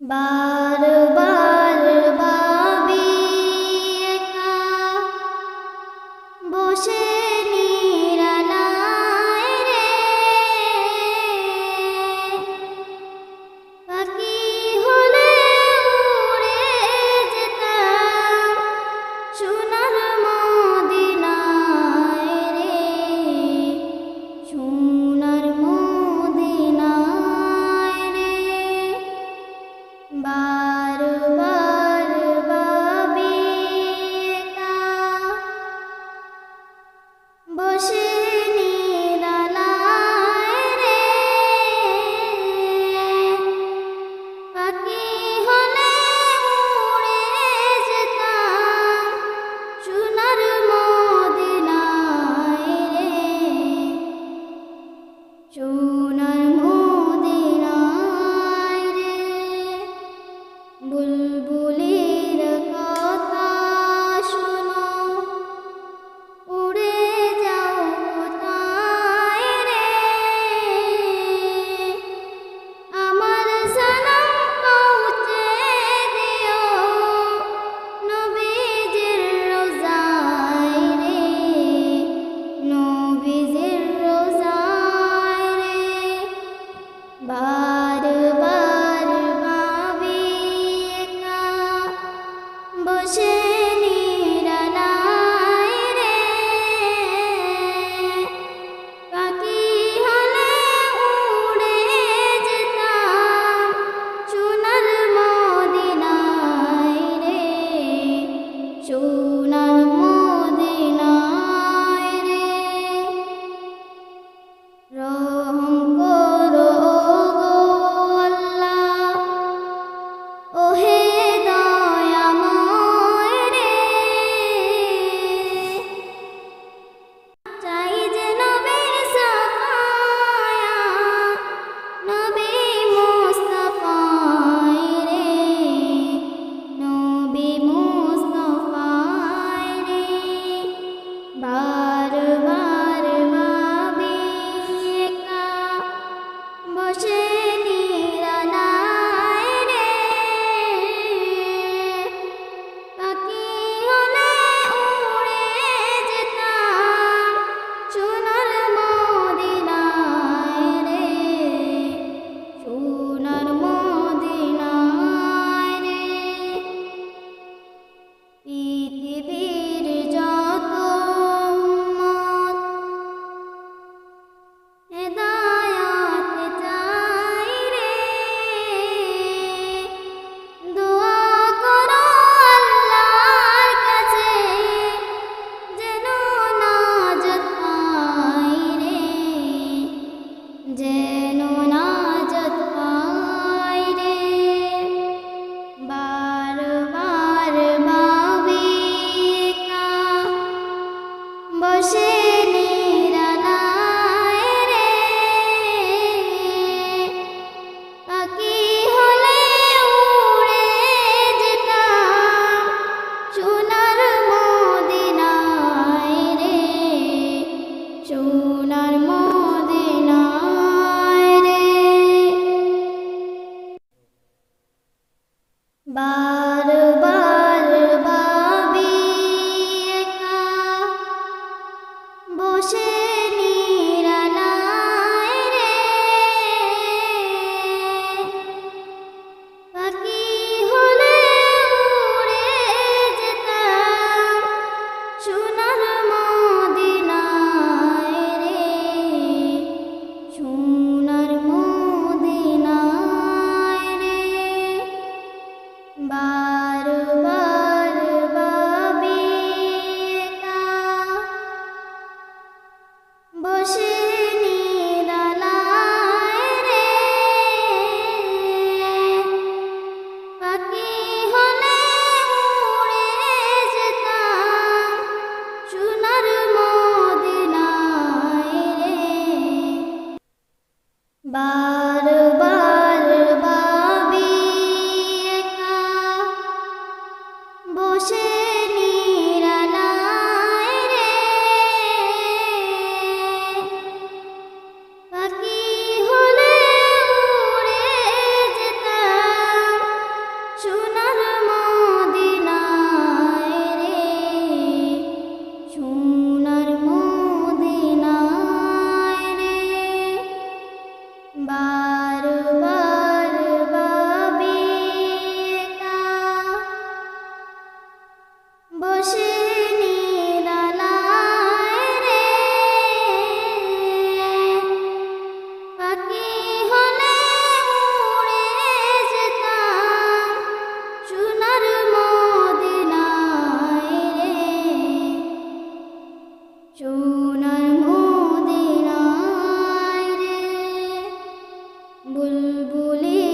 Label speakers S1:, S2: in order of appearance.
S1: बार बार भाबी एका বসে নিরালায় রে পাখি হলে উড়ে যেতাম সোনার মদিনায় রে সোনার মদিনায় রে बार बार भाबी एका বসে নিরালায় রে পাখি হলে উড়ে যেতাম সোনার মদিনায় রে সোনার মদিনায় রে বুলবুলির কথা শোনো উড়ে যাও কোথায় রে আমার সালাম পৌঁছে দিও নবীজির রোজায় রে নবীজির রোজায় রে बार बार भाबी एका বসে নিরালায় রে পাখি হলে উড়ে যেতাম সোনার মদিনায় রে সোনার মদিনায় রে রহম করো গো আল্লাহ ওহে দয়াময় রে চাই যে নবীর সাফায়া নবী মুস্তাফায় রে নবী মুস্তাফায় রে বার বার ভাবি একা বসে নিরালায় রে পাখি হলে উড়ে যেতাম সোনার মদিনায় রে সোনার মদিনায় রে পৃথিবীর যত উম্মত হেদায়াত চাই রে দোয়া করো আল্লাহর কাছে যেন নাজাত পাই রে যেন নাজাত পাই রে বার বার ভাবি একা বসে নিরালায় রে পাখি হলে উড়ে যেতাম সোনার মদিনায় রে সোনার মদিনায় রে বার বার ভাবি একা বসে নিরালায় রে পাখি হলে উড়ে যেতাম সোনার মদিনায় রে সোনার মদিনায় রে ভুলে